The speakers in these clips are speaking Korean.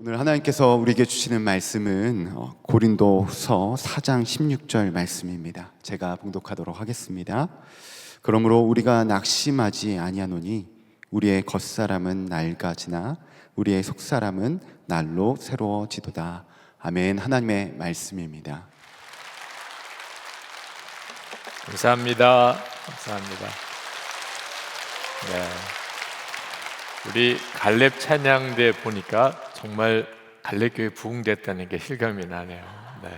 오늘 하나님께서 우리에게 주시는 말씀은 고린도후서 4장 16절 말씀입니다. 제가 봉독하도록 하겠습니다. 그러므로 우리가 낙심하지 아니하노니 우리의 겉사람은 낡아지나 우리의 속사람은 날로 새로워지도다. 아멘. 하나님의 말씀입니다. 감사합니다. 감사합니다. 네. 우리 갈렙 찬양대 보니까 정말 갈렙교회 부흥됐다는 게 실감이 나네요. 네.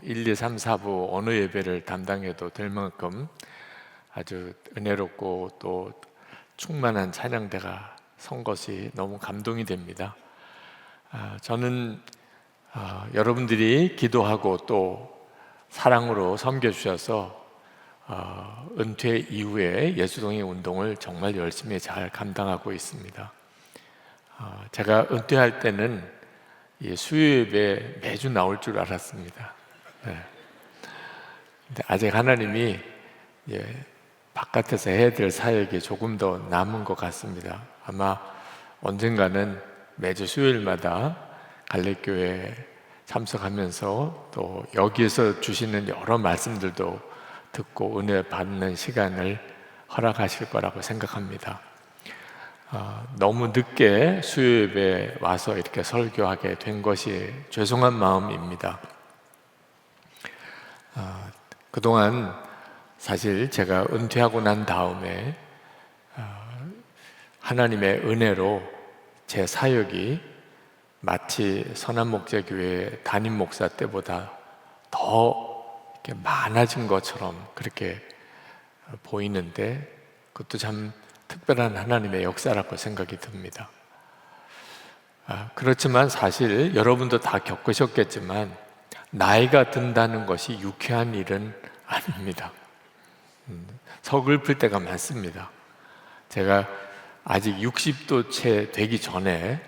1, 2, 3, 4부 어느 예배를 담당해도 될 만큼 아주 은혜롭고 또 충만한 찬양대가 선 것이 너무 감동이 됩니다. 저는 여러분들이 기도하고 또 사랑으로 섬겨주셔서 은퇴 이후에 예수동의 운동을 정말 열심히 잘 감당하고 있습니다. 제가 은퇴할 때는 수요예배 매주 나올 줄 알았습니다. 네. 근데 아직 하나님이 바깥에서 해야 될 사역이 조금 더 남은 것 같습니다. 아마 언젠가는 매주 수요일마다 갈렙교회 참석하면서 또 여기에서 주시는 여러 말씀들도 듣고 은혜 받는 시간을 허락하실 거라고 생각합니다. 너무 늦게 수요예배에 와서 이렇게 설교하게 된 것이 죄송한 마음입니다. 그동안 사실 제가 은퇴하고 난 다음에 하나님의 은혜로 제 사역이 마치 선한목자교회 담임 목사 때보다 더 이렇게 많아진 것처럼 그렇게 보이는데 그것도 참 특별한 하나님의 역사라고 생각이 듭니다. 그렇지만 사실 여러분도 다 겪으셨겠지만 나이가 든다는 것이 유쾌한 일은 아닙니다. 서글플 때가 많습니다. 제가 아직 60도 채 되기 전에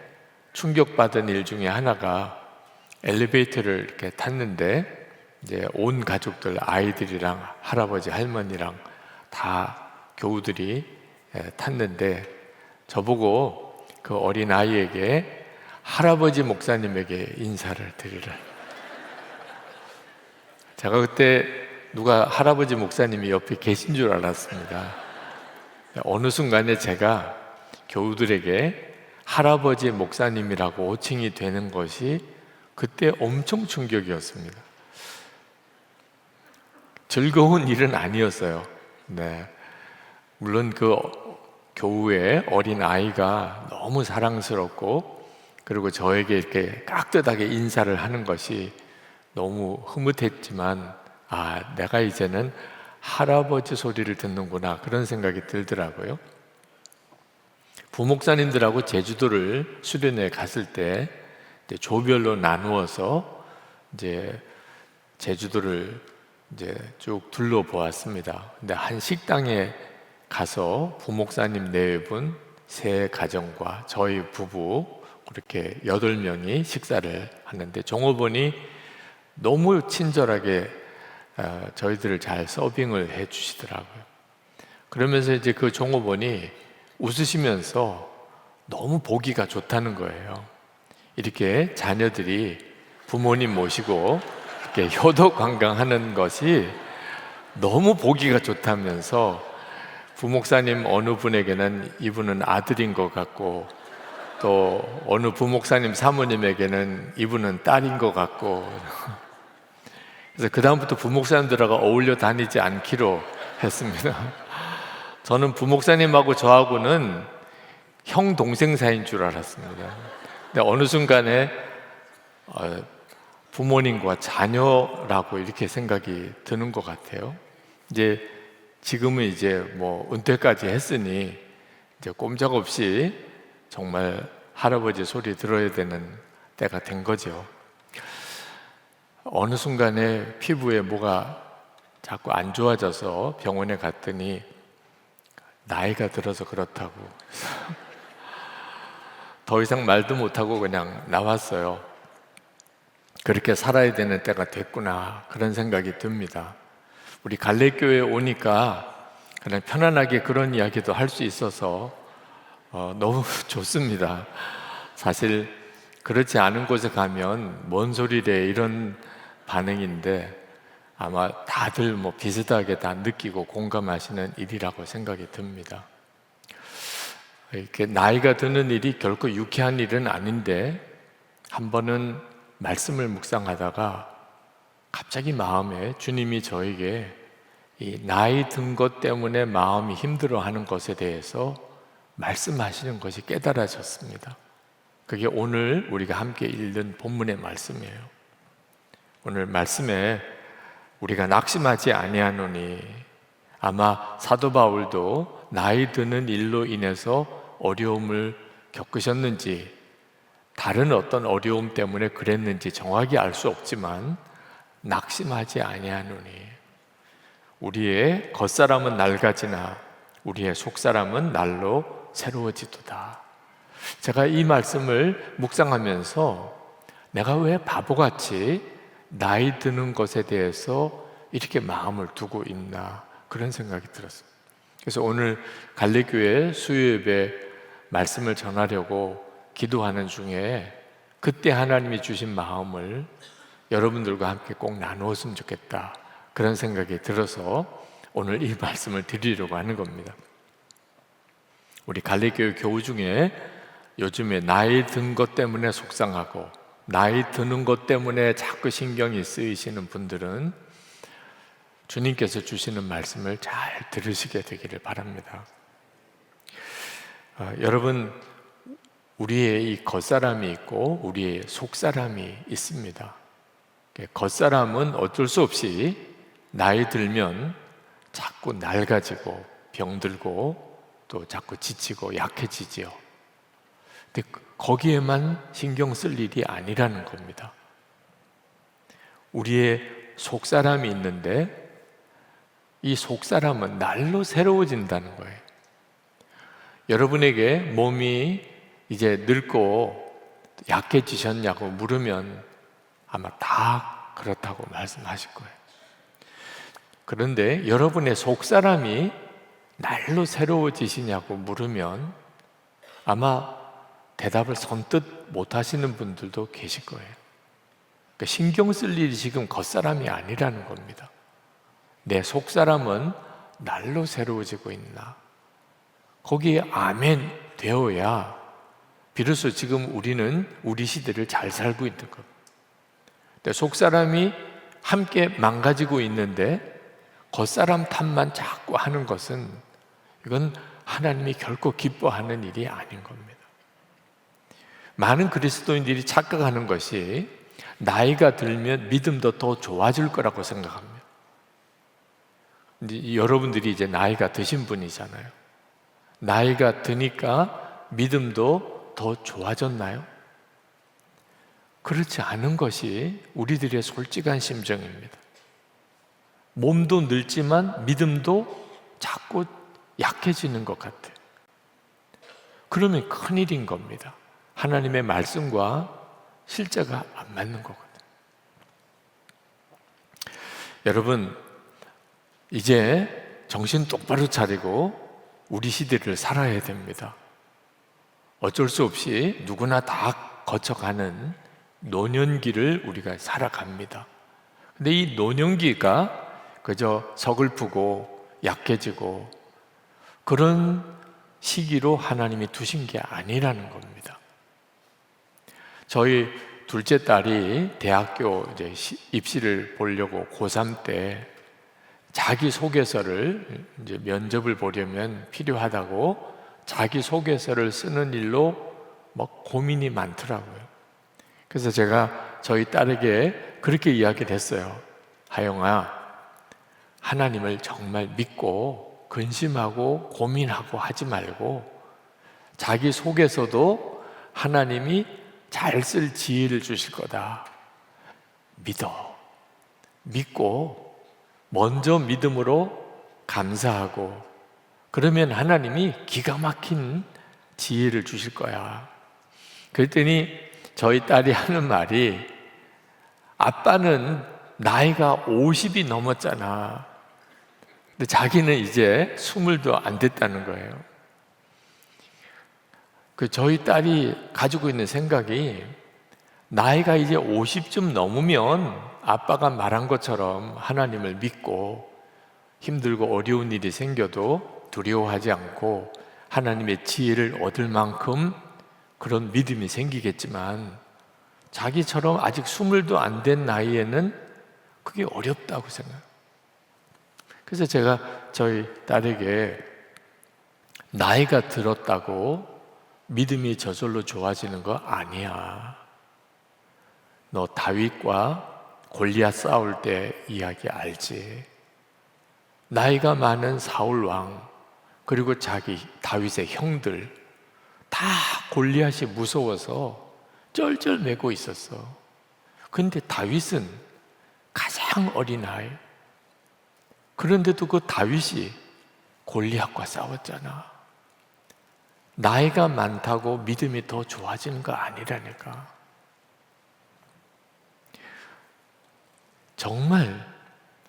충격받은 일 중에 하나가 엘리베이터를 이렇게 탔는데 이제 온 가족들, 아이들이랑 할아버지, 할머니랑 다 교우들이 탔는데 저보고 그 어린 아이에게 할아버지 목사님에게 인사를 드리라. 제가 그때 누가 할아버지 목사님이 옆에 계신 줄 알았습니다. 어느 순간에 제가 교우들에게 할아버지 목사님이라고 호칭이 되는 것이 그때 엄청 충격이었습니다. 즐거운 일은 아니었어요. 네. 물론 그 교우의 어린 아이가 너무 사랑스럽고 그리고 저에게 이렇게 깍듯하게 인사를 하는 것이 너무 흐뭇했지만 내가 이제는 할아버지 소리를 듣는구나 그런 생각이 들더라고요. 부목사님들하고 제주도를 수련회 갔을 때 조별로 나누어서 이제 제주도를 이제 쭉 둘러보았습니다. 근데 한 식당에 가서 부목사님 4분, 3가정과 저희 부부 그렇게 8명이 식사를 하는데 종업원이 너무 친절하게 저희들을 잘 서빙을 해 주시더라고요. 그러면서 이제 그 종업원이 웃으시면서 너무 보기가 좋다는 거예요. 이렇게 자녀들이 부모님 모시고 이렇게 효도 관광하는 것이 너무 보기가 좋다면서 부목사님 어느 분에게는 이분은 아들인 것 같고 또 어느 부목사님 사모님에게는 이분은 딸인 것 같고 그래서 그 다음부터 부목사님들하고 어울려 다니지 않기로 했습니다. 저는 부목사님하고 저하고는 형 동생 사이인 줄 알았습니다. 근데 어느 순간에 부모님과 자녀라고 이렇게 생각이 드는 것 같아요. 지금은 이제 은퇴까지 했으니 이제 꼼짝없이 정말 할아버지 소리 들어야 되는 때가 된 거죠. 어느 순간에 피부에 뭐가 자꾸 안 좋아져서 병원에 갔더니 나이가 들어서 그렇다고 더 이상 말도 못하고 그냥 나왔어요. 그렇게 살아야 되는 때가 됐구나 그런 생각이 듭니다. 우리 갈렙교회에 오니까 그냥 편안하게 그런 이야기도 할 수 있어서 너무 좋습니다. 사실 그렇지 않은 곳에 가면 뭔 소리래 이런 반응인데 아마 다들 뭐 비슷하게 다 느끼고 공감하시는 일이라고 생각이 듭니다. 이렇게 나이가 드는 일이 결코 유쾌한 일은 아닌데 한 번은 말씀을 묵상하다가 갑자기 마음에 주님이 저에게 이 나이 든 것 때문에 마음이 힘들어하는 것에 대해서 말씀하시는 것이 깨달아졌습니다. 그게 오늘 우리가 함께 읽는 본문의 말씀이에요. 오늘 말씀에 우리가 낙심하지 아니하노니, 아마 사도 바울도 나이 드는 일로 인해서 어려움을 겪으셨는지 다른 어떤 어려움 때문에 그랬는지 정확히 알 수 없지만 낙심하지 아니하노니, 우리의 겉사람은 낡아지나 우리의 속사람은 날로 새로워지도다. 제가 이 말씀을 묵상하면서 내가 왜 바보같이 나이 드는 것에 대해서 이렇게 마음을 두고 있나, 그런 생각이 들었어요. 그래서 오늘 갈래교회 수요예배 말씀을 전하려고 기도하는 중에 그때 하나님이 주신 마음을 여러분들과 함께 꼭 나누었으면 좋겠다, 그런 생각이 들어서 오늘 이 말씀을 드리려고 하는 겁니다. 우리 갈래교회 교우 중에 요즘에 나이 든 것 때문에 속상하고 나이 드는 것 때문에 자꾸 신경이 쓰이시는 분들은 주님께서 주시는 말씀을 잘 들으시게 되기를 바랍니다. 여러분, 우리의 이 겉사람이 있고 우리의 속사람이 있습니다. 겉사람은 어쩔 수 없이 나이 들면 자꾸 낡아지고 병들고 또 자꾸 지치고 약해지지요. 근데 거기에만 신경 쓸 일이 아니라는 겁니다. 우리의 속사람이 있는데 이 속사람은 날로 새로워진다는 거예요. 여러분에게 몸이 이제 늙고 약해지셨냐고 물으면 아마 다 그렇다고 말씀하실 거예요. 그런데 여러분의 속사람이 날로 새로워지시냐고 물으면 아마 대답을 선뜻 못 하시는 분들도 계실 거예요. 그러니까 신경 쓸 일이 지금 겉사람이 아니라는 겁니다. 내 속사람은 날로 새로워지고 있나, 거기에 아멘 되어야 비로소 지금 우리는 우리 시대를 잘 살고 있는 겁니다. 속사람이 함께 망가지고 있는데 겉사람 탓만 자꾸 하는 것은, 이건 하나님이 결코 기뻐하는 일이 아닌 겁니다. 많은 그리스도인들이 착각하는 것이 나이가 들면 믿음도 더 좋아질 거라고 생각합니다. 여러분들이 이제 나이가 드신 분이잖아요. 나이가 드니까 믿음도 더 좋아졌나요? 그렇지 않은 것이 우리들의 솔직한 심정입니다. 몸도 늙지만 믿음도 자꾸 약해지는 것 같아요. 그러면 큰일인 겁니다. 하나님의 말씀과 실제가 안 맞는 거거든요. 여러분, 이제 정신 똑바로 차리고 우리 시대를 살아야 됩니다. 어쩔 수 없이 누구나 다 거쳐가는 노년기를 우리가 살아갑니다. 근데 이 노년기가 그저 서글프고 약해지고 그런 시기로 하나님이 두신 게 아니라는 겁니다. 저희 둘째 딸이 대학교 이제 입시를 보려고 고3 때 자기소개서를 이제 면접을 보려면 필요하다고 자기소개서를 쓰는 일로 막 고민이 많더라고요. 그래서 제가 저희 딸에게 그렇게 이야기를 했어요. 하영아, 하나님을 정말 믿고 근심하고 고민하고 하지 말고 자기소개서도 하나님이 잘 쓸 지혜를 주실 거다. 믿고 먼저 믿음으로 감사하고 그러면 하나님이 기가 막힌 지혜를 주실 거야. 그랬더니 저희 딸이 하는 말이, 아빠는 나이가 50이 넘었잖아. 근데 자기는 이제 20도 안 됐다는 거예요. 저희 딸이 가지고 있는 생각이 나이가 이제 50쯤 넘으면 아빠가 말한 것처럼 하나님을 믿고 힘들고 어려운 일이 생겨도 두려워하지 않고 하나님의 지혜를 얻을 만큼 그런 믿음이 생기겠지만 자기처럼 아직 20도 안 된 나이에는 그게 어렵다고 생각해요. 그래서 제가 저희 딸에게 나이가 들었다고 믿음이 저절로 좋아지는 거 아니야. 너 다윗과 골리앗 싸울 때 이야기 알지? 나이가 많은 사울 왕 그리고 자기 다윗의 형들 다 골리앗이 무서워서 쩔쩔매고 있었어. 근데 다윗은 가장 어린 아이. 그런데도 그 다윗이 골리앗과 싸웠잖아. 나이가 많다고 믿음이 더 좋아지는 거 아니라니까. 정말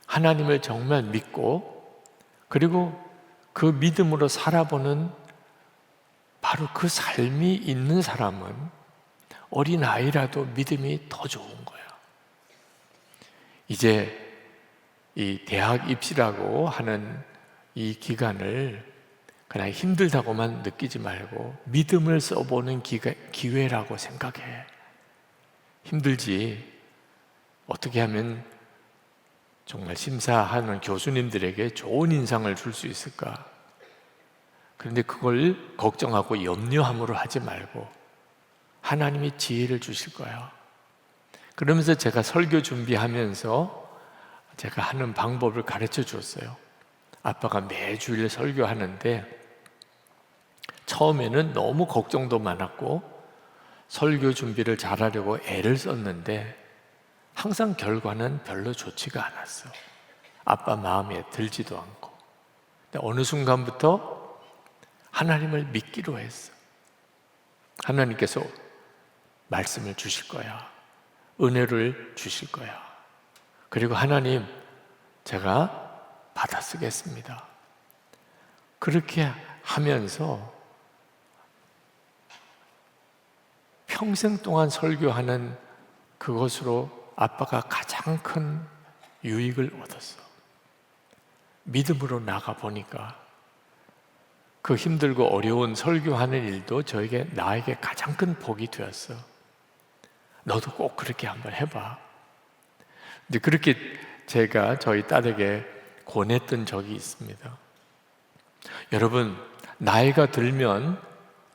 하나님을 정말 믿고 그리고 그 믿음으로 살아보는 바로 그 삶이 있는 사람은 어린아이라도 믿음이 더 좋은 거야. 이제 이 대학 입시라고 하는 이 기간을 그냥 힘들다고만 느끼지 말고 믿음을 써보는 기회라고 생각해. 힘들지. 어떻게 하면 정말 심사하는 교수님들에게 좋은 인상을 줄 수 있을까? 그런데 그걸 걱정하고 염려함으로 하지 말고 하나님이 지혜를 주실 거야. 그러면서 제가 설교 준비하면서 제가 하는 방법을 가르쳐 줬어요. 아빠가 매주일 설교하는데 처음에는 너무 걱정도 많았고 설교 준비를 잘하려고 애를 썼는데 항상 결과는 별로 좋지가 않았어. 아빠 마음에 들지도 않고. 근데 어느 순간부터 하나님을 믿기로 했어. 하나님께서 말씀을 주실 거야. 은혜를 주실 거야. 그리고 하나님, 제가 받아 쓰겠습니다. 그렇게 하면서 평생 동안 설교하는 그것으로 아빠가 가장 큰 유익을 얻었어. 믿음으로 나가 보니까 그 힘들고 어려운 설교하는 일도 나에게 가장 큰 복이 되었어. 너도 꼭 그렇게 한번 해봐. 근데 그렇게 제가 저희 딸에게 권했던 적이 있습니다. 여러분, 나이가 들면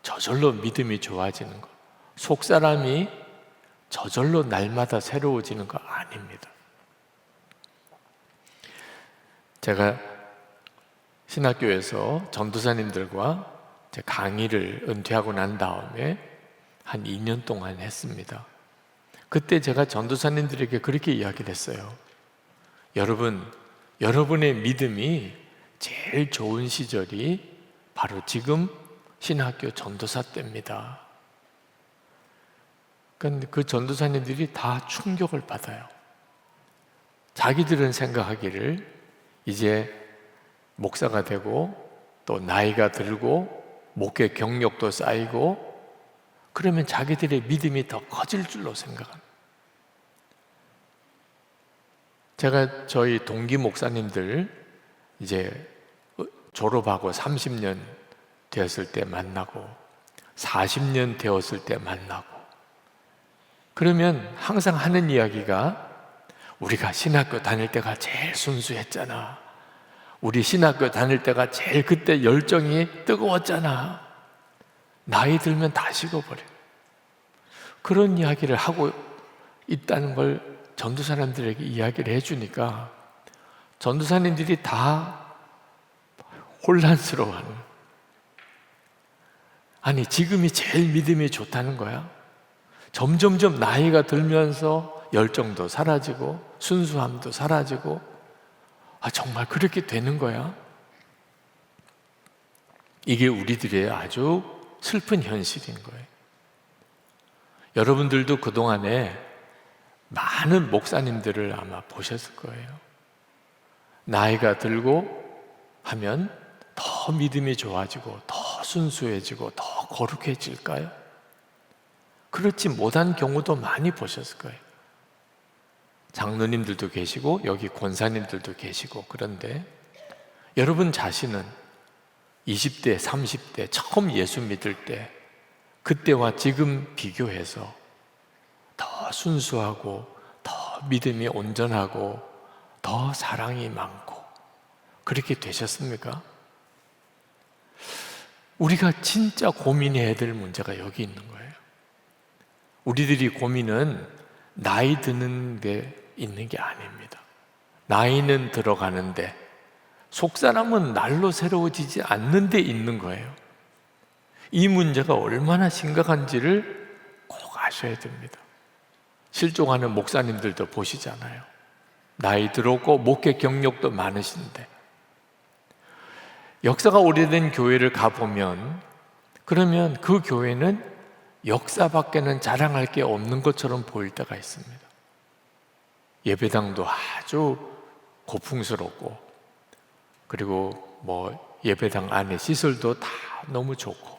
저절로 믿음이 좋아지는 것, 속사람이 저절로 날마다 새로워지는 거 아닙니다. 제가 신학교에서 전도사님들과 제 강의를 은퇴하고 난 다음에 한 2년 동안 했습니다. 그때 제가 전도사님들에게 그렇게 이야기를 했어요. 여러분, 여러분의 믿음이 제일 좋은 시절이 바로 지금 신학교 전도사 때입니다. 그런데 그 전도사님들이 다 충격을 받아요. 자기들은 생각하기를 이제 목사가 되고 또 나이가 들고 목회 경력도 쌓이고 그러면 자기들의 믿음이 더 커질 줄로 생각합니다. 제가 저희 동기 목사님들 이제 졸업하고 30년 되었을 때 만나고 40년 되었을 때 만나고 그러면 항상 하는 이야기가 우리가 신학교 다닐 때가 제일 순수했잖아. 우리 신학교 다닐 때가 제일 그때 열정이 뜨거웠잖아. 나이 들면 다 식어버려. 그런 이야기를 하고 있다는 걸 전도사님들에게 이야기를 해주니까 전도사님들이 다 혼란스러워하는 거야. 아니, 지금이 제일 믿음이 좋다는 거야. 점점점 나이가 들면서 열정도 사라지고 순수함도 사라지고 정말 그렇게 되는 거야. 이게 우리들의 아주 슬픈 현실인 거예요. 여러분들도 그동안에 많은 목사님들을 아마 보셨을 거예요. 나이가 들고 하면 더 믿음이 좋아지고 더 순수해지고 더 더 거룩해질까요? 그렇지 못한 경우도 많이 보셨을 거예요. 장로님들도 계시고 여기 권사님들도 계시고. 그런데 여러분 자신은 20대, 30대 처음 예수 믿을 때 그때와 지금 비교해서 더 순수하고 더 믿음이 온전하고 더 사랑이 많고 그렇게 되셨습니까? 우리가 진짜 고민해야 될 문제가 여기 있는 거예요. 우리들이 고민은 나이 드는 게 있는 게 아닙니다. 나이는 들어가는데 속사람은 날로 새로워지지 않는 데 있는 거예요. 이 문제가 얼마나 심각한지를 꼭 아셔야 됩니다. 실종하는 목사님들도 보시잖아요. 나이 들었고 목회 경력도 많으신데 역사가 오래된 교회를 가보면 그러면 그 교회는 역사밖에는 자랑할 게 없는 것처럼 보일 때가 있습니다. 예배당도 아주 고풍스럽고 그리고 예배당 안에 시설도 다 너무 좋고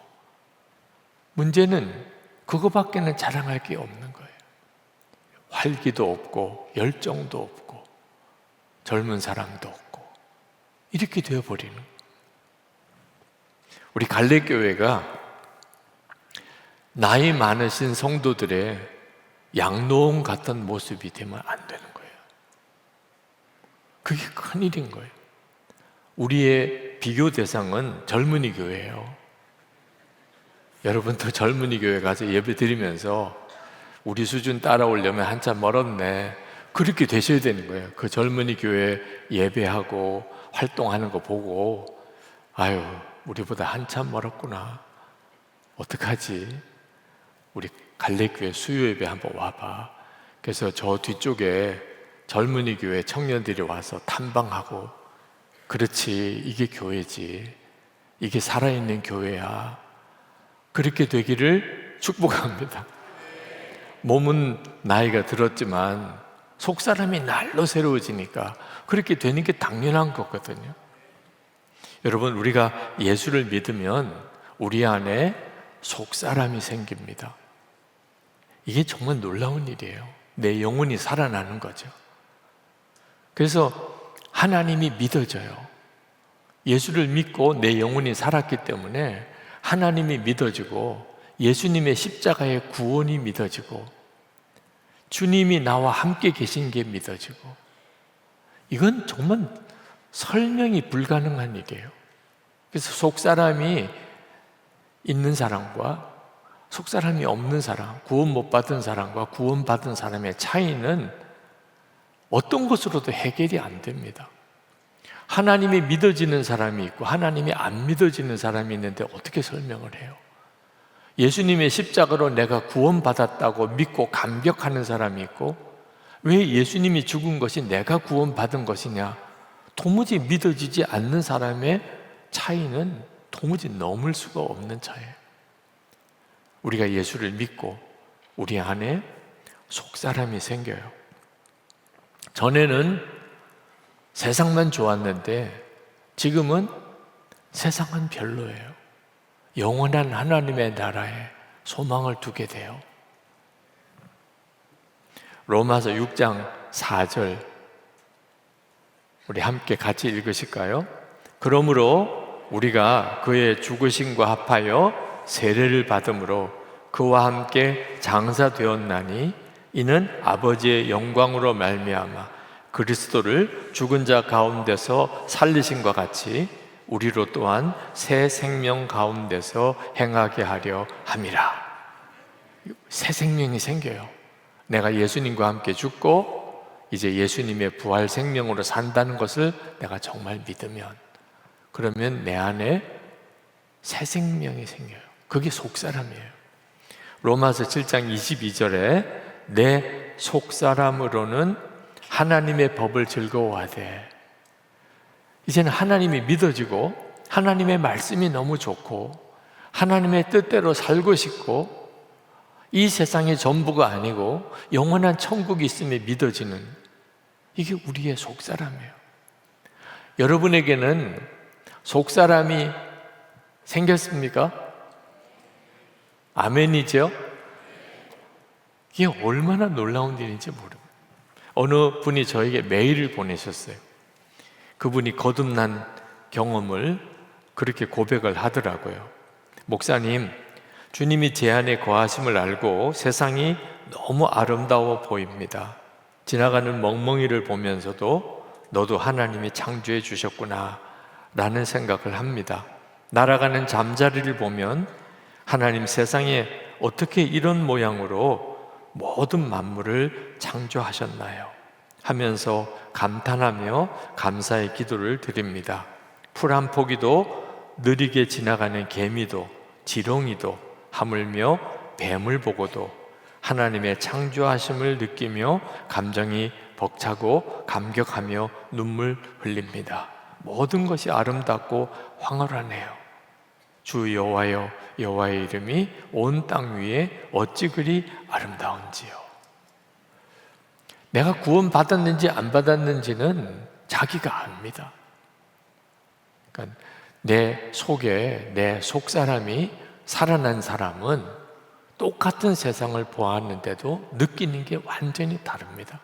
문제는 그거밖에는 자랑할 게 없는 거예요. 활기도 없고 열정도 없고 젊은 사람도 없고 이렇게 되어버리는 거예요. 우리 갈래교회가 나이 많으신 성도들의 양로원 같은 모습이 되면 안 되는 거예요. 그게 큰일인 거예요. 우리의 비교 대상은 젊은이 교회예요. 여러분도 젊은이 교회 가서 예배 드리면서 우리 수준 따라오려면 한참 멀었네, 그렇게 되셔야 되는 거예요. 그 젊은이 교회 예배하고 활동하는 거 보고 아유, 우리보다 한참 멀었구나, 어떡하지? 우리 갈래교회 수요 예배 한번 와봐. 그래서 저 뒤쪽에 젊은이 교회 청년들이 와서 탐방하고, 그렇지, 이게 교회지, 이게 살아있는 교회야, 그렇게 되기를 축복합니다. 몸은 나이가 들었지만 속사람이 날로 새로워지니까 그렇게 되는 게 당연한 거거든요. 여러분, 우리가 예수를 믿으면 우리 안에 속사람이 생깁니다. 이게 정말 놀라운 일이에요. 내 영혼이 살아나는 거죠. 그래서 하나님이 믿어져요. 예수를 믿고 내 영혼이 살았기 때문에 하나님이 믿어지고 예수님의 십자가의 구원이 믿어지고 주님이 나와 함께 계신 게 믿어지고, 이건 정말 설명이 불가능한 일이에요. 그래서 속사람이 있는 사람과 속사람이 없는 사람, 구원 못 받은 사람과 구원 받은 사람의 차이는 어떤 것으로도 해결이 안 됩니다. 하나님이 믿어지는 사람이 있고 하나님이 안 믿어지는 사람이 있는데 어떻게 설명을 해요? 예수님의 십자가로 내가 구원받았다고 믿고 감격하는 사람이 있고, 왜 예수님이 죽은 것이 내가 구원받은 것이냐, 도무지 믿어지지 않는 사람의 차이는 도무지 넘을 수가 없는 차이예요. 우리가 예수를 믿고 우리 안에 속사람이 생겨요. 전에는 세상만 좋았는데 지금은 세상은 별로예요. 영원한 하나님의 나라에 소망을 두게 돼요. 로마서 6장 4절 우리 함께 같이 읽으실까요? 그러므로 우리가 그의 죽으심과 합하여 세례를 받음으로 그와 함께 장사되었나니 이는 아버지의 영광으로 말미암아 그리스도를 죽은 자 가운데서 살리심과 같이 우리로 또한 새 생명 가운데서 행하게 하려 함이라. 새 생명이 생겨요. 내가 예수님과 함께 죽고 이제 예수님의 부활 생명으로 산다는 것을 내가 정말 믿으면, 그러면 내 안에 새 생명이 생겨요. 그게 속사람이에요. 로마서 7장 22절에 내 속사람으로는 하나님의 법을 즐거워하되, 이제는 하나님이 믿어지고 하나님의 말씀이 너무 좋고 하나님의 뜻대로 살고 싶고 이 세상의 전부가 아니고 영원한 천국이 있음에 믿어지는, 이게 우리의 속사람이에요. 여러분에게는 속사람이 생겼습니까? 아멘이죠? 이게 얼마나 놀라운 일인지 모릅니다. 어느 분이 저에게 메일을 보내셨어요. 그분이 거듭난 경험을 그렇게 고백을 하더라고요. 목사님, 주님이 제 안에 거하심을 알고 세상이 너무 아름다워 보입니다. 지나가는 멍멍이를 보면서도 너도 하나님이 창조해 주셨구나 라는 생각을 합니다. 날아가는 잠자리를 보면 하나님 세상에 어떻게 이런 모양으로 모든 만물을 창조하셨나요? 하면서 감탄하며 감사의 기도를 드립니다. 풀 한 포기도 느리게 지나가는 개미도 지렁이도 하물며 뱀을 보고도 하나님의 창조하심을 느끼며 감정이 벅차고 감격하며 눈물 흘립니다. 모든 것이 아름답고 황홀하네요. 주 여호와여, 여호와의 이름이 온 땅 위에 어찌 그리 아름다운지요. 내가 구원 받았는지 안 받았는지는 자기가 압니다. 그러니까 내 속에 내 속사람이 살아난 사람은 똑같은 세상을 보았는데도 느끼는 게 완전히 다릅니다.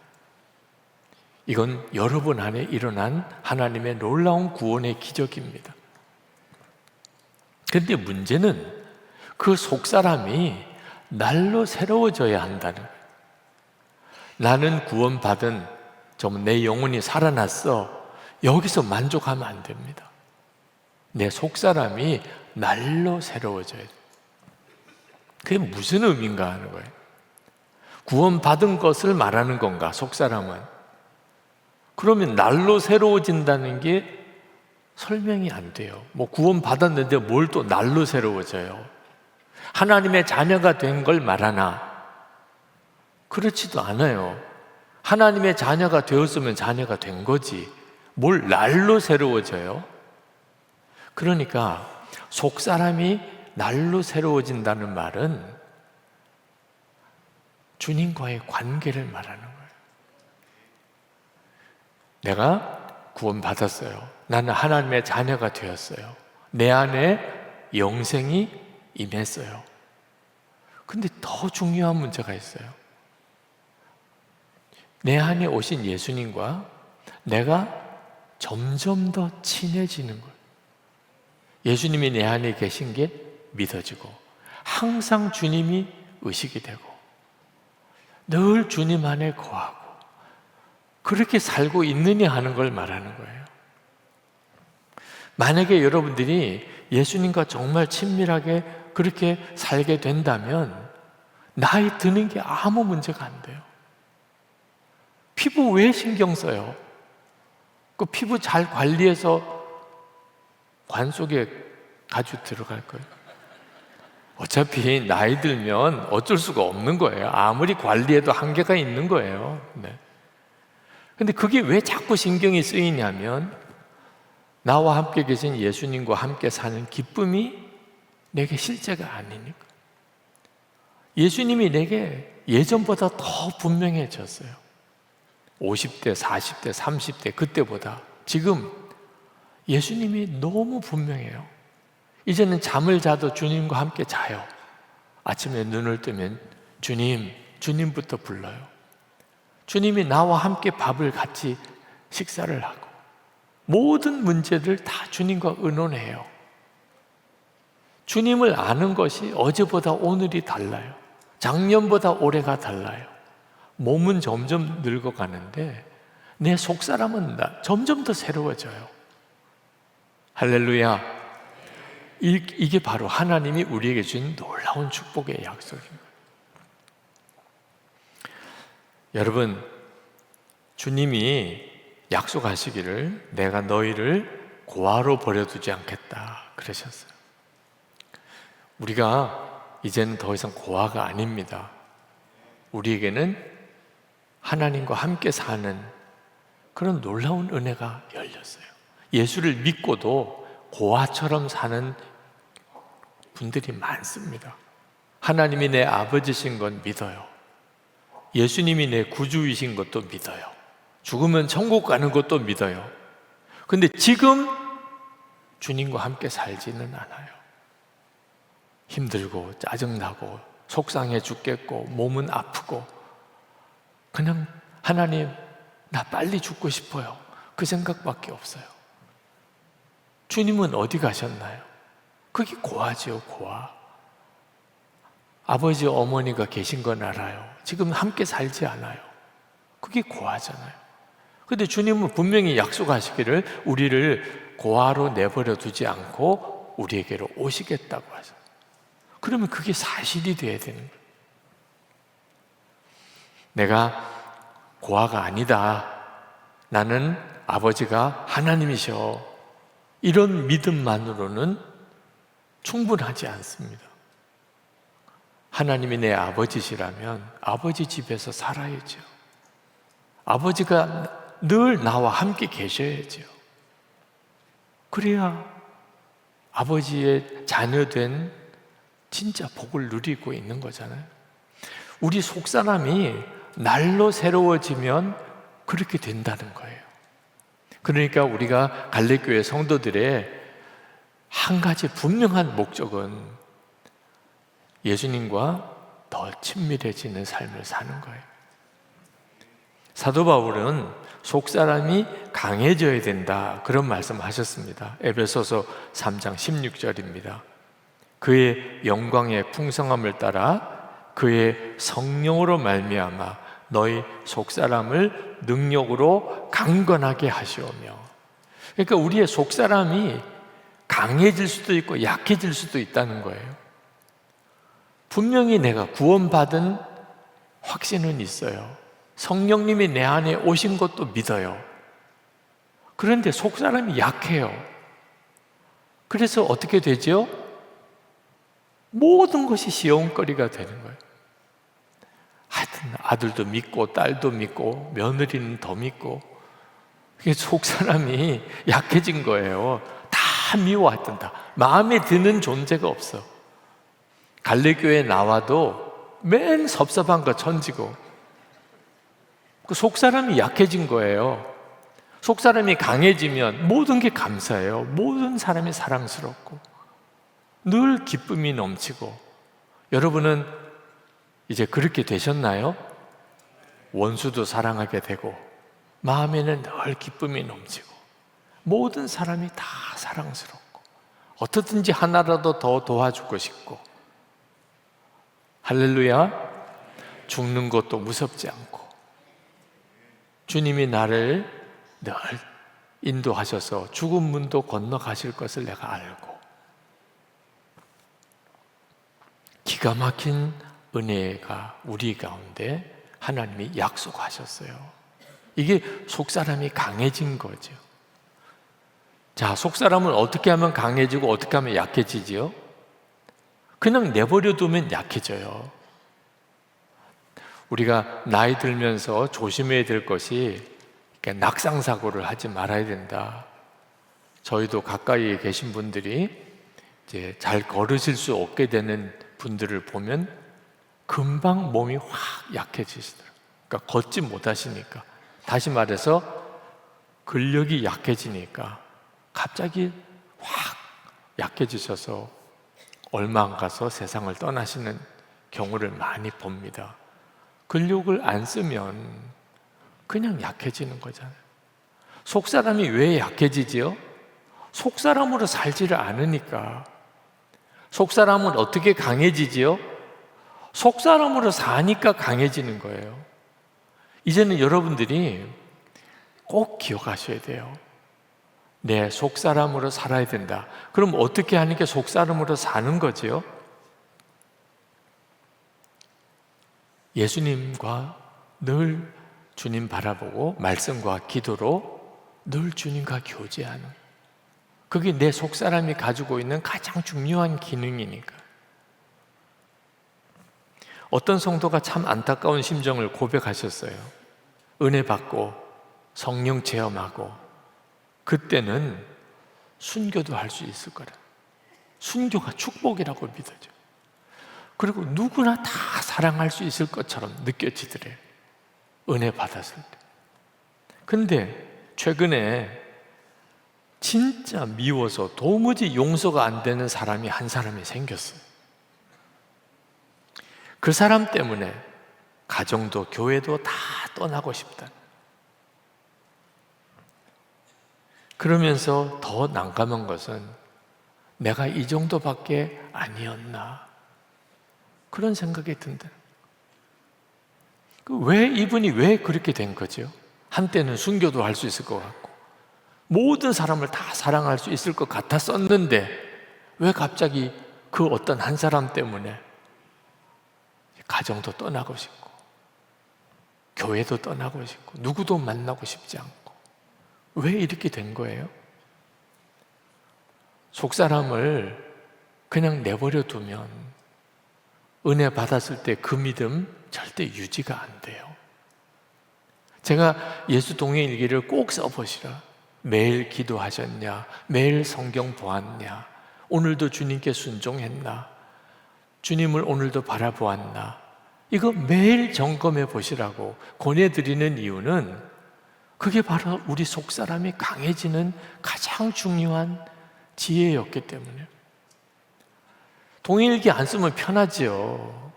이건 여러분 안에 일어난 하나님의 놀라운 구원의 기적입니다. 그런데 문제는 그 속사람이 날로 새로워져야 한다는 거예요. 나는 구원받은 내 영혼이 살아났어. 여기서 만족하면 안 됩니다. 내 속사람이 날로 새로워져야 돼요. 그게 무슨 의미인가 하는 거예요. 구원받은 것을 말하는 건가, 속사람은? 그러면 날로 새로워진다는 게 설명이 안 돼요. 구원받았는데 뭘 또 날로 새로워져요? 하나님의 자녀가 된 걸 말하나? 그렇지도 않아요. 하나님의 자녀가 되었으면 자녀가 된 거지. 뭘 날로 새로워져요? 그러니까 속사람이 날로 새로워진다는 말은 주님과의 관계를 말하는 거예요. 내가 구원받았어요. 나는 하나님의 자녀가 되었어요. 내 안에 영생이 임했어요. 근데 더 중요한 문제가 있어요. 내 안에 오신 예수님과 내가 점점 더 친해지는 거예요. 예수님이 내 안에 계신 게 믿어지고 항상 주님이 의식이 되고 늘 주님 안에 거하고 그렇게 살고 있느냐 하는 걸 말하는 거예요. 만약에 여러분들이 예수님과 정말 친밀하게 그렇게 살게 된다면 나이 드는 게 아무 문제가 안 돼요. 피부 왜 신경 써요? 그 피부 잘 관리해서 관 속에 가죽 들어갈 거예요. 어차피 나이 들면 어쩔 수가 없는 거예요. 아무리 관리해도 한계가 있는 거예요. 네. 근데 그게 왜 자꾸 신경이 쓰이냐면 나와 함께 계신 예수님과 함께 사는 기쁨이 내게 실제가 아니니까. 예수님이 내게 예전보다 더 분명해졌어요. 50대, 40대, 30대 그때보다 지금 예수님이 너무 분명해요. 이제는 잠을 자도 주님과 함께 자요. 아침에 눈을 뜨면 주님부터 불러요. 주님이 나와 함께 밥을 같이 식사를 하고 모든 문제들 다 주님과 의논해요. 주님을 아는 것이 어제보다 오늘이 달라요. 작년보다 올해가 달라요. 몸은 점점 늙어가는데 내 속사람은 점점 더 새로워져요. 할렐루야. 이게 바로 하나님이 우리에게 준 놀라운 축복의 약속입니다. 여러분, 주님이 약속하시기를 내가 너희를 고아로 버려두지 않겠다 그러셨어요. 우리가 이제는 더 이상 고아가 아닙니다. 우리에게는 하나님과 함께 사는 그런 놀라운 은혜가 열렸어요. 예수를 믿고도 고아처럼 사는 분들이 많습니다. 하나님이 내 아버지신 건 믿어요. 예수님이 내 구주이신 것도 믿어요. 죽으면 천국 가는 것도 믿어요. 근데 지금 주님과 함께 살지는 않아요. 힘들고 짜증나고 속상해 죽겠고 몸은 아프고 그냥 하나님 나 빨리 죽고 싶어요. 그 생각밖에 없어요. 주님은 어디 가셨나요? 그게 고아지요, 고아. 아버지 어머니가 계신 건 알아요. 지금 함께 살지 않아요. 그게 고아잖아요. 근데 주님은 분명히 약속하시기를 우리를 고아로 내버려 두지 않고 우리에게로 오시겠다고 하셨어요. 그러면 그게 사실이 돼야 되는 거예요. 내가 고아가 아니다. 나는 아버지가 하나님이셔. 이런 믿음만으로는 충분하지 않습니다. 하나님이 내 아버지시라면 아버지 집에서 살아야죠. 아버지가 늘 나와 함께 계셔야죠. 그래야 아버지의 자녀된 진짜 복을 누리고 있는 거잖아요. 우리 속사람이 날로 새로워지면 그렇게 된다는 거예요. 그러니까 우리가 갈래교회 성도들의 한 가지 분명한 목적은 예수님과 더 친밀해지는 삶을 사는 거예요. 사도 바울은 속사람이 강해져야 된다 그런 말씀하셨습니다. 에베소서 3장 16절입니다. 그의 영광의 풍성함을 따라 그의 성령으로 말미암아 너희 속사람을 능력으로 강건하게 하시오며. 그러니까 우리의 속사람이 강해질 수도 있고 약해질 수도 있다는 거예요. 분명히 내가 구원받은 확신은 있어요. 성령님이 내 안에 오신 것도 믿어요. 그런데 속사람이 약해요. 그래서 어떻게 되죠? 모든 것이 시험거리가 되는 거예요. 하여튼 아들도 믿고 딸도 믿고 며느리는 더 믿고, 그게 속사람이 약해진 거예요. 다 미워하던 다 마음에 드는 존재가 없어. 갈래교회 나와도 맨 섭섭한 거 천지고, 그 속사람이 약해진 거예요. 속사람이 강해지면 모든 게 감사해요. 모든 사람이 사랑스럽고 늘 기쁨이 넘치고. 여러분은 이제 그렇게 되셨나요? 원수도 사랑하게 되고 마음에는 늘 기쁨이 넘치고 모든 사람이 다 사랑스럽고 어떻든지 하나라도 더 도와주고 싶고. 할렐루야. 죽는 것도 무섭지 않고 주님이 나를 늘 인도하셔서 죽은 문도 건너가실 것을 내가 알고, 기가 막힌 은혜가 우리 가운데 하나님이 약속하셨어요. 이게 속사람이 강해진 거죠. 자, 속사람은 어떻게 하면 강해지고 어떻게 하면 약해지지요? 그냥 내버려 두면 약해져요. 우리가 나이 들면서 조심해야 될 것이 낙상사고를 하지 말아야 된다. 저희도 가까이에 계신 분들이 이제 잘 걸으실 수 없게 되는 분들을 보면 금방 몸이 확 약해지시더라고요. 그러니까 걷지 못하시니까, 다시 말해서 근력이 약해지니까 갑자기 확 약해지셔서 얼마 안 가서 세상을 떠나시는 경우를 많이 봅니다. 근력을 안 쓰면 그냥 약해지는 거잖아요. 속사람이 왜 약해지지요? 속사람으로 살지를 않으니까. 속사람은 어떻게 강해지지요? 속사람으로 사니까 강해지는 거예요. 이제는 여러분들이 꼭 기억하셔야 돼요. 내 속사람으로 살아야 된다. 그럼 어떻게 하는 게 속사람으로 사는 거지요? 예수님과 늘 주님 바라보고 말씀과 기도로 늘 주님과 교제하는, 그게 내 속사람이 가지고 있는 가장 중요한 기능이니까. 어떤 성도가 참 안타까운 심정을 고백하셨어요. 은혜 받고 성령 체험하고 그때는 순교도 할 수 있을 거라. 순교가 축복이라고 믿어져. 그리고 누구나 다 사랑할 수 있을 것처럼 느껴지더래요. 은혜 받았을 때. 근데 최근에 진짜 미워서 도무지 용서가 안 되는 사람이 한 사람이 생겼어요. 그 사람 때문에 가정도 교회도 다 떠나고 싶다. 그러면서 더 난감한 것은 내가 이 정도밖에 아니었나, 그런 생각이 든다. 왜 이분이 왜 그렇게 된 거죠? 한때는 순교도 할 수 있을 것 같고 모든 사람을 다 사랑할 수 있을 것 같았었는데 왜 갑자기 그 어떤 한 사람 때문에 가정도 떠나고 싶고 교회도 떠나고 싶고 누구도 만나고 싶지 않고, 왜 이렇게 된 거예요? 속사람을 그냥 내버려 두면 은혜 받았을 때 그 믿음 절대 유지가 안 돼요. 제가 예수 동행일기를 꼭 써보시라. 매일 기도하셨냐? 매일 성경 보았냐? 오늘도 주님께 순종했나? 주님을 오늘도 바라보았나? 이거 매일 점검해 보시라고 권해드리는 이유는 그게 바로 우리 속사람이 강해지는 가장 중요한 지혜였기 때문에. 동일기 안 쓰면 편하지요.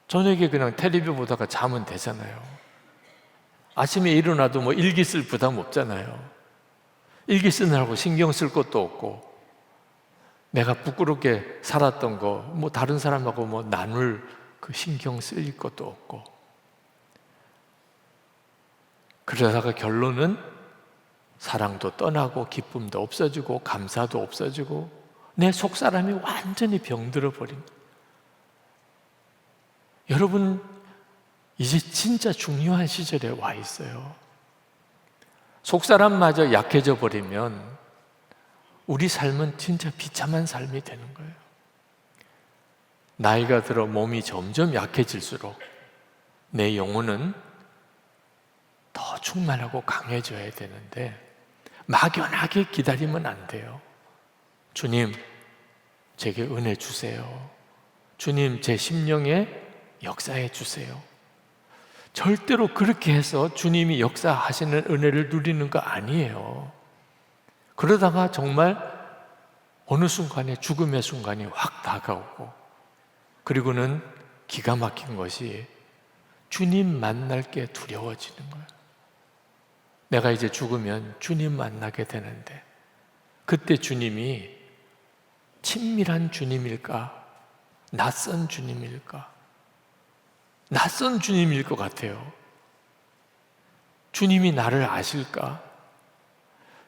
저녁에 그냥 텔레비전 보다가 자면 되잖아요. 아침에 일어나도 뭐 일기 쓸 부담 없잖아요. 일기 쓰느라고 신경 쓸 것도 없고, 내가 부끄럽게 살았던 거 뭐 다른 사람하고 뭐 나눌 그 신경 쓸 것도 없고. 그러다가 결론은 사랑도 떠나고 기쁨도 없어지고 감사도 없어지고 내 속사람이 완전히 병들어 버린 거예요. 여러분, 이제 진짜 중요한 시절에 와 있어요. 속사람마저 약해져 버리면 우리 삶은 진짜 비참한 삶이 되는 거예요. 나이가 들어 몸이 점점 약해질수록 내 영혼은 더 충만하고 강해져야 되는데 막연하게 기다리면 안 돼요. 주님, 제게 은혜 주세요. 주님, 제 심령에 역사해 주세요. 절대로 그렇게 해서 주님이 역사하시는 은혜를 누리는 거 아니에요. 그러다가 정말 어느 순간에 죽음의 순간이 확 다가오고, 그리고는 기가 막힌 것이 주님 만날 게 두려워지는 거예요. 내가 이제 죽으면 주님 만나게 되는데 그때 주님이 친밀한 주님일까? 낯선 주님일까? 낯선 주님일 것 같아요. 주님이 나를 아실까?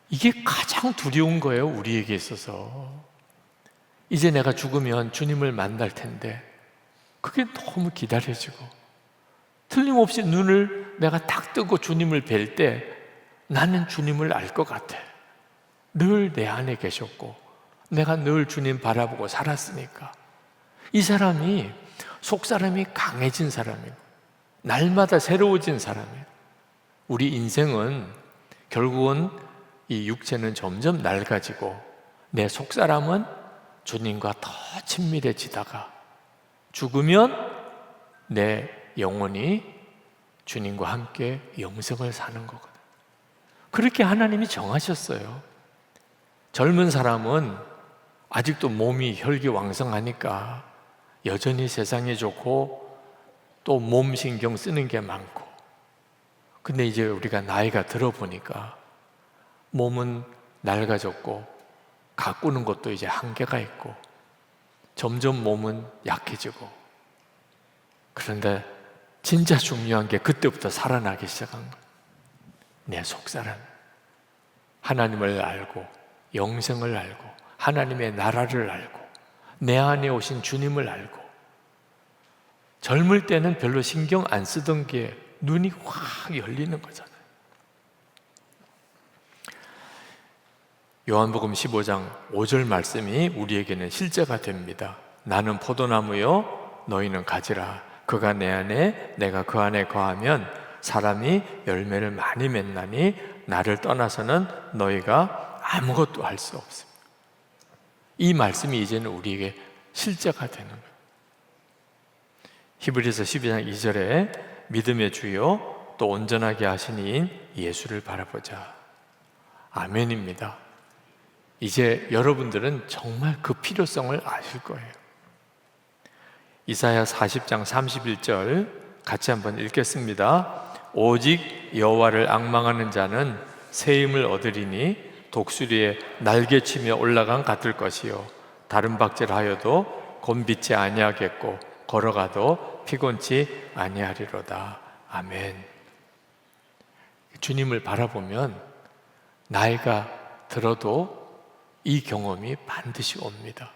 이게 가장 두려운 거예요, 우리에게 있어서. 이제 내가 죽으면 주님을 만날 텐데 그게 너무 기다려지고, 틀림없이 눈을 내가 딱 뜨고 주님을 뵐 때 나는 주님을 알 것 같아. 늘 내 안에 계셨고 내가 늘 주님 바라보고 살았으니까. 이 사람이 속사람이 강해진 사람이고 날마다 새로워진 사람이에요. 우리 인생은 결국은 이 육체는 점점 낡아지고 내 속사람은 주님과 더 친밀해지다가 죽으면 내 영혼이 주님과 함께 영생을 사는 거거든요. 그렇게 하나님이 정하셨어요. 젊은 사람은 아직도 몸이 혈기왕성하니까 여전히 세상에 좋고 또 몸 신경 쓰는 게 많고, 근데 이제 우리가 나이가 들어보니까 몸은 낡아졌고 가꾸는 것도 이제 한계가 있고 점점 몸은 약해지고, 그런데 진짜 중요한 게 그때부터 살아나기 시작한 거예요. 내 속사람, 하나님을 알고 영생을 알고 하나님의 나라를 알고 내 안에 오신 주님을 알고. 젊을 때는 별로 신경 안 쓰던 게 눈이 확 열리는 거잖아요. 요한복음 15장 5절 말씀이 우리에게는 실제가 됩니다. 나는 포도나무요 너희는 가지라. 그가 내 안에 내가 그 안에 거하면 사람이 열매를 많이 맺나니 나를 떠나서는 너희가 아무것도 할 수 없습니다. 이 말씀이 이제는 우리에게 실제가 되는 거예요. 히브리서 12장 2절에 믿음의 주요 또 온전하게 하신 이인 예수를 바라보자. 아멘입니다. 이제 여러분들은 정말 그 필요성을 아실 거예요. 이사야 40장 31절 같이 한번 읽겠습니다. 오직 여호와를 앙망하는 자는 새 힘을 얻으리니 독수리에 날개치며 올라간 같을 것이요 다른 박질하여도 곤비치 아니하겠고 걸어가도 피곤치 아니하리로다. 아멘. 주님을 바라보면 나이가 들어도 이 경험이 반드시 옵니다.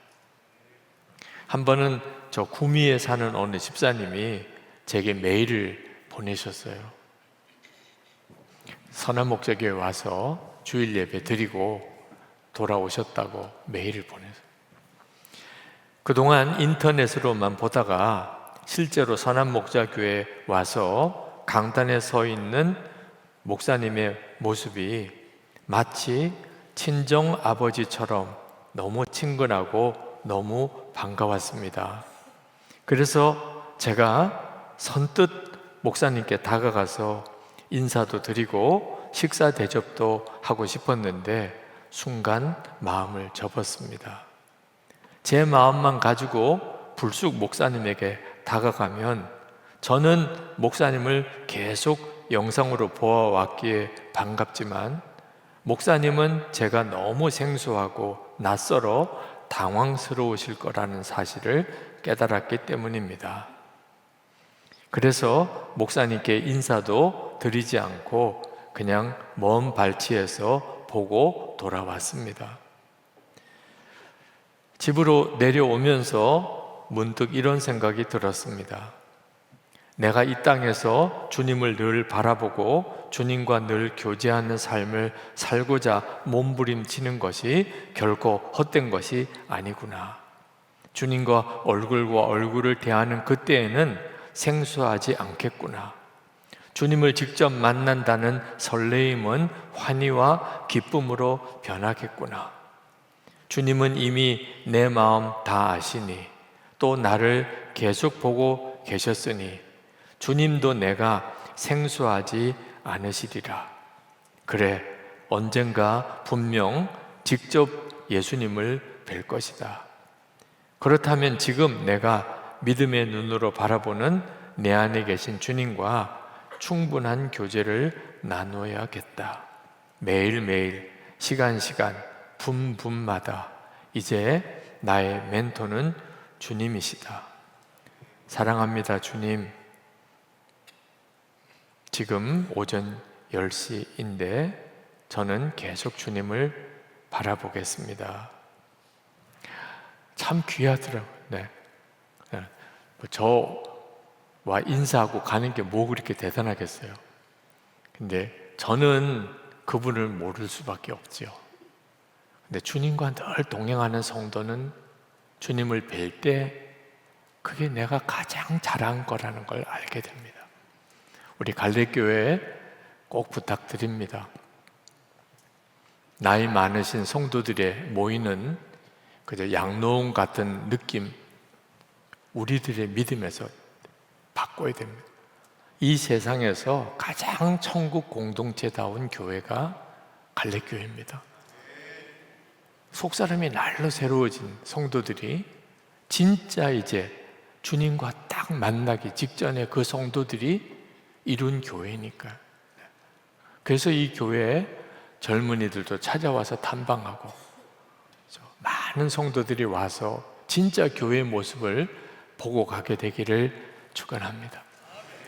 한 번은 저 구미에 사는 어느 집사님이 제게 메일을 보내셨어요. 선한목자교회 와서 주일 예배 드리고 돌아오셨다고 메일을 보내서 그동안 인터넷으로만 보다가 실제로 선한목자교회에 와서 강단에 서 있는 목사님의 모습이 마치 친정 아버지처럼 너무 친근하고 너무 반가웠습니다. 그래서 제가 선뜻 목사님께 다가가서 인사도 드리고 식사 대접도 하고 싶었는데 순간 마음을 접었습니다. 제 마음만 가지고 불쑥 목사님에게 다가가면 저는 목사님을 계속 영상으로 보아왔기에 반갑지만 목사님은 제가 너무 생소하고 낯설어 당황스러우실 거라는 사실을 깨달았기 때문입니다. 그래서 목사님께 인사도 드리지 않고 그냥 먼 발치에서 보고 돌아왔습니다. 집으로 내려오면서 문득 이런 생각이 들었습니다. 내가 이 땅에서 주님을 늘 바라보고 주님과 늘 교제하는 삶을 살고자 몸부림치는 것이 결코 헛된 것이 아니구나. 주님과 얼굴과 얼굴을 대하는 그때에는 생소하지 않겠구나. 주님을 직접 만난다는 설레임은 환희와 기쁨으로 변하겠구나. 주님은 이미 내 마음 다 아시니 또 나를 계속 보고 계셨으니 주님도 내가 생소하지 않으시리라. 그래, 언젠가 분명 직접 예수님을 뵐 것이다. 그렇다면 지금 내가 믿음의 눈으로 바라보는 내 안에 계신 주님과 충분한 교제를 나누어야겠다. 매일매일 시간 분마다 이제 나의 멘토는 주님이시다. 사랑합니다, 주님. 지금 오전 10시인데 저는 계속 주님을 바라보겠습니다. 참 귀하더라고요. 네. 저와 인사하고 가는 게 뭐 그렇게 대단하겠어요. 근데 저는 그분을 모를 수밖에 없죠. 근데 주님과 늘 동행하는 성도는 주님을 뵐 때 그게 내가 가장 잘한 거라는 걸 알게 됩니다. 우리 갈래교회에 꼭 부탁드립니다. 나이 많으신 성도들의 모이는 그저 양로원 같은 느낌, 우리들의 믿음에서 바꿔야 됩니다. 이 세상에서 가장 천국 공동체다운 교회가 갈래교회입니다. 속사람이 날로 새로워진 성도들이 진짜 이제 주님과 딱 만나기 직전에 그 성도들이 이룬 교회니까. 그래서 이 교회에 젊은이들도 찾아와서 탐방하고 많은 성도들이 와서 진짜 교회의 모습을 보고 가게 되기를 축원합니다.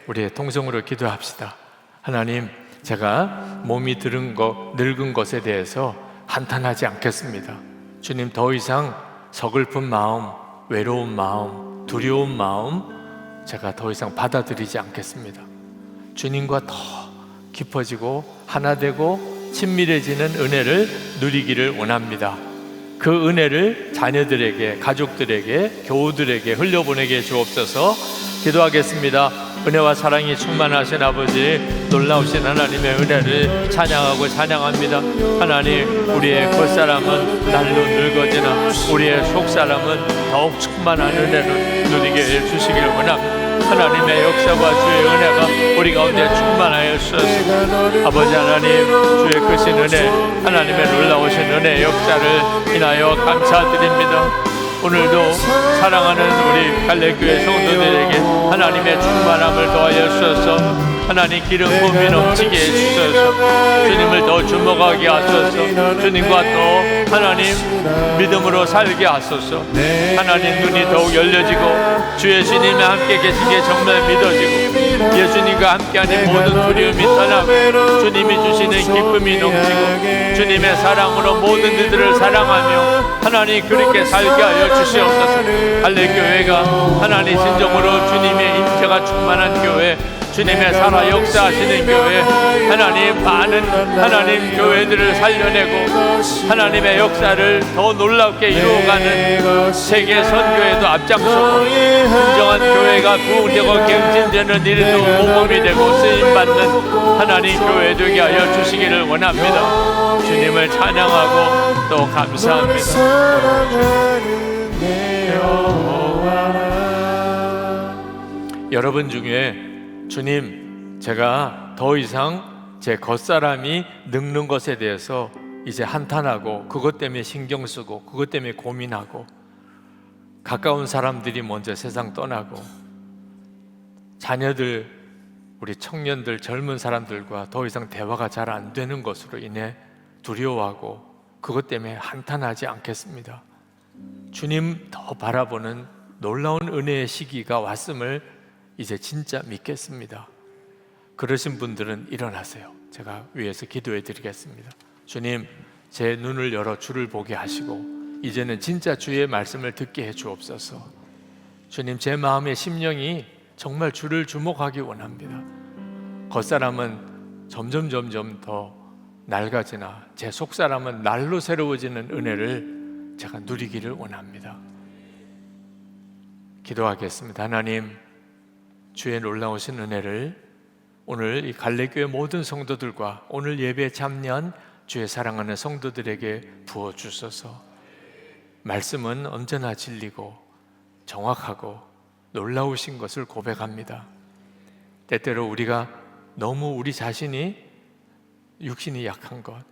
우리 통성으로 기도합시다. 하나님, 제가 몸이 늙은 것에 대해서 한탄하지 않겠습니다. 주님, 더 이상 서글픈 마음, 외로운 마음, 두려운 마음 제가 더 이상 받아들이지 않겠습니다. 주님과 더 깊어지고 하나 되고 친밀해지는 은혜를 누리기를 원합니다. 그 은혜를 자녀들에게, 가족들에게, 교우들에게 흘려보내게 주옵소서. 기도하겠습니다. 은혜와 사랑이 충만하신 아버지, 놀라우신 하나님의 은혜를 찬양하고 찬양합니다. 하나님, 우리의 겉사람은 날로 늙어지나 우리의 속사람은 더욱 충만한 은혜를 누리게 해주시길 원합니다. 하나님의 역사와 주의 은혜가 우리 가운데 충만하여 주소서. 아버지 하나님, 주의 크신 은혜, 하나님의 놀라우신 은혜의 역사를 인하여 감사드립니다. 오늘도 사랑하는 우리 갈래교회 성도들에게 하나님의 충만함을 더하여 주셔서 하나님 기름 부음이 넘치게 해주셔서 주님을 더 주목하게 하소서. 주님과 더 하나님 믿음으로 살게 하소서. 하나님 눈이 더욱 열려지고 주 예수님이 함께 계시기에 정말 믿어지고 예수님과 함께하는 모든 두려움이 떠나고 주님이 주시는 기쁨이 넘치고 주님의 사랑으로 모든 이들을 사랑하며 하나님 그렇게 살게 하여 주시옵소서. 갈래교회가 하나님 진정으로 주님의 임재가 충만한 교회, 주님의 살아 역사하시는 교회, 하나님 많은 하나님 교회들을 살려내고 하나님의 역사를 더 놀랍게 이루어가는 세계 선교에도 앞장서고 진정한 교회가 부흥되고 갱신되는 일에도 모범이 되고 쓰임받는 하나님 교회 되게 하여 주시기를 원합니다. 주님을 찬양하고 또 감사합니다. 여러분 중에 주님, 제가 더 이상 제 겉사람이 늙는 것에 대해서 이제 한탄하고 그것 때문에 신경 쓰고 그것 때문에 고민하고 가까운 사람들이 먼저 세상 떠나고 자녀들, 우리 청년들, 젊은 사람들과 더 이상 대화가 잘 안 되는 것으로 인해 두려워하고 그것 때문에 한탄하지 않겠습니다. 주님 더 바라보는 놀라운 은혜의 시기가 왔음을 이제 진짜 믿겠습니다. 그러신 분들은 일어나세요. 제가 위에서 기도해 드리겠습니다. 주님, 제 눈을 열어 주를 보게 하시고 이제는 진짜 주의 말씀을 듣게 해 주옵소서. 주님, 제 마음의 심령이 정말 주를 주목하기 원합니다. 겉사람은 점점 더 낡아지나 제 속사람은 날로 새로워지는 은혜를 제가 누리기를 원합니다. 기도하겠습니다. 하나님, 주의 놀라우신 은혜를 오늘 이 갈래교회 모든 성도들과 오늘 예배에 참여한 주의 사랑하는 성도들에게 부어주소서. 말씀은 언제나 진리고 정확하고 놀라우신 것을 고백합니다. 때때로 우리가 너무 우리 자신이 육신이 약한 것,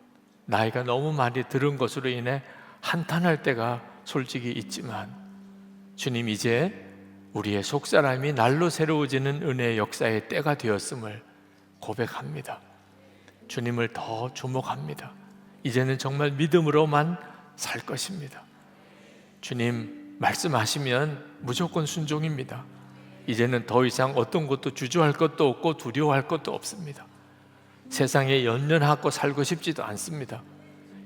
나이가 너무 많이 들은 것으로 인해 한탄할 때가 솔직히 있지만 주님, 이제 우리의 속사람이 날로 새로워지는 은혜의 역사의 때가 되었음을 고백합니다. 주님을 더 주목합니다. 이제는 정말 믿음으로만 살 것입니다. 주님, 말씀하시면 무조건 순종입니다. 이제는 더 이상 어떤 것도 주저할 것도 없고 두려워할 것도 없습니다. 세상에 연연하고 살고 싶지도 않습니다.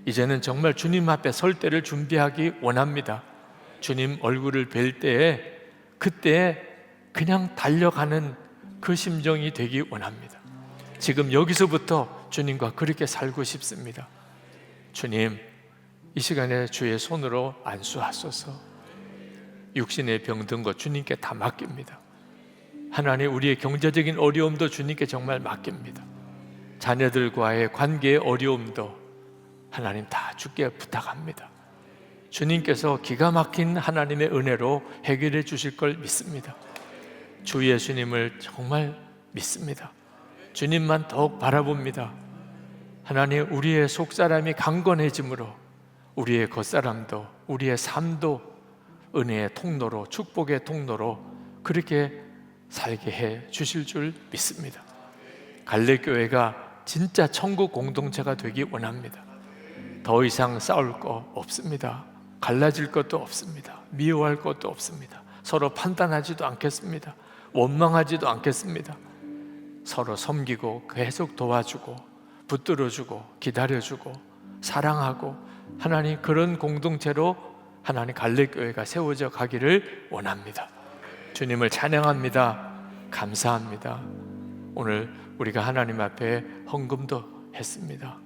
이제는 정말 주님 앞에 설 때를 준비하기 원합니다. 주님 얼굴을 뵐 때에 그때 그냥 달려가는 그 심정이 되기 원합니다. 지금 여기서부터 주님과 그렇게 살고 싶습니다. 주님, 이 시간에 주의 손으로 안수하소서. 육신의 병든 것 주님께 다 맡깁니다. 하나님, 우리의 경제적인 어려움도 주님께 정말 맡깁니다. 자녀들과의 관계의 어려움도 하나님 다 주께 부탁합니다. 주님께서 기가 막힌 하나님의 은혜로 해결해 주실 걸 믿습니다. 주 예수님을 정말 믿습니다. 주님만 더욱 바라봅니다. 하나님, 우리의 속사람이 강건해짐으로 우리의 겉사람도 우리의 삶도 은혜의 통로로, 축복의 통로로 그렇게 살게 해 주실 줄 믿습니다. 갈래교회가 진짜 천국 공동체가 되기 원합니다. 더 이상 싸울 거 없습니다. 갈라질 것도 없습니다. 미워할 것도 없습니다. 서로 판단하지도 않겠습니다. 원망하지도 않겠습니다. 서로 섬기고 계속 도와주고 붙들어주고 기다려주고 사랑하고 하나님, 그런 공동체로 하나님 갈래교회가 세워져 가기를 원합니다. 주님을 찬양합니다. 감사합니다. 오늘 우리가 하나님 앞에 헌금도 했습니다.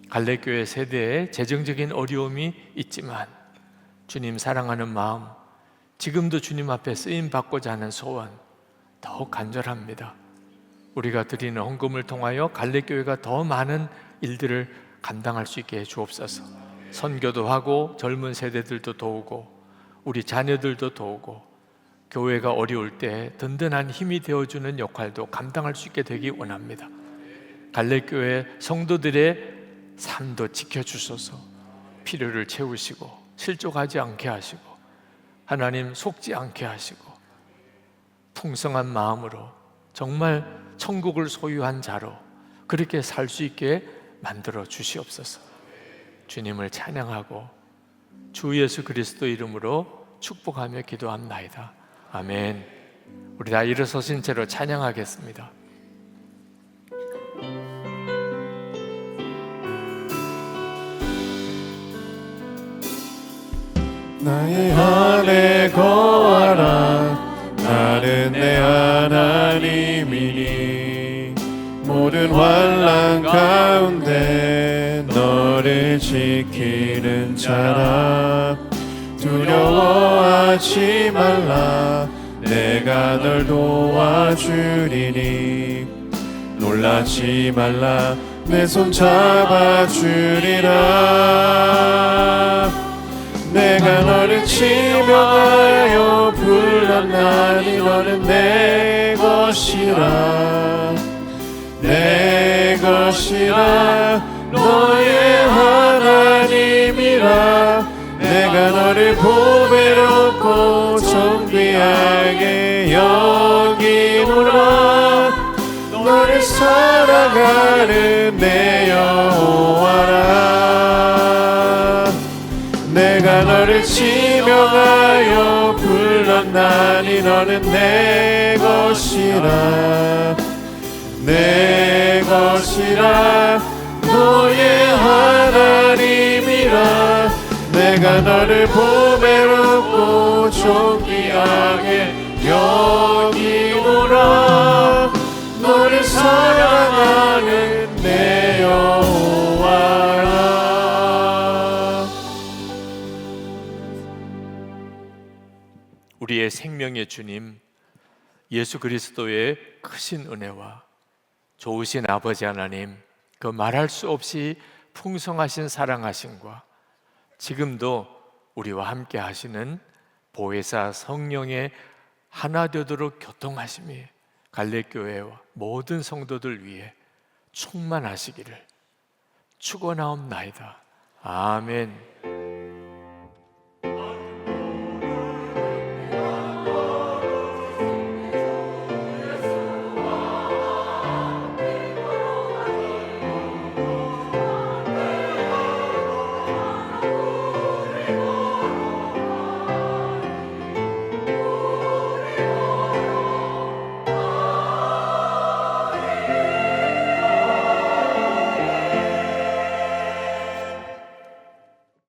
갈래교회 세대에 재정적인 어려움이 있지만 주님 사랑하는 마음, 지금도 주님 앞에 쓰임받고자 하는 소원 더욱 간절합니다. 우리가 드리는 헌금을 통하여 갈래교회가 더 많은 일들을 감당할 수 있게 해 주옵소서. 선교도 하고 젊은 세대들도 도우고 우리 자녀들도 도우고 교회가 어려울 때 든든한 힘이 되어주는 역할도 감당할 수 있게 되기 원합니다. 갈래교회 성도들의 삶도 지켜주소서. 필요를 채우시고 실족하지 않게 하시고 하나님 속지 않게 하시고 풍성한 마음으로 정말 천국을 소유한 자로 그렇게 살 수 있게 만들어 주시옵소서. 주님을 찬양하고 주 예수 그리스도 이름으로 축복하며 기도합나이다. 아멘. 우리 다 일어서신 채로 찬양하겠습니다. 나의 안에 거하라. 나는 내 하나님이니 모든 환난 가운데 너를 지키는 자라. 두려워하지 말라. 내가 널 도와주리니 놀라지 말라. 내 손 잡아주리라. 내가 너를 지명하여 불렀나니 너는 내 것이라. 내 것이라. 너의 하나님이라. 내가 너를 보배롭고 존귀하게 여기노라. 너를 사랑하는 내 여호와라. 내가 너를 지명하여 불렀나니 너는 내 것이라. 내 것이라. 너의 하나님이라. 내가 너를 보배롭고 존귀하게 여기노라. 너를 사랑하는 내 여호와라. 우리의 생명의 주님 예수 그리스도의 크신 은혜와 좋으신 아버지 하나님, 그 말할 수 없이 풍성하신 사랑하심과 지금도 우리와 함께 하시는 보혜사 성령의 하나 되도록 교통하심이 갈래교회와 모든 성도들 위해 충만하시기를 축원하옵나이다. 아멘.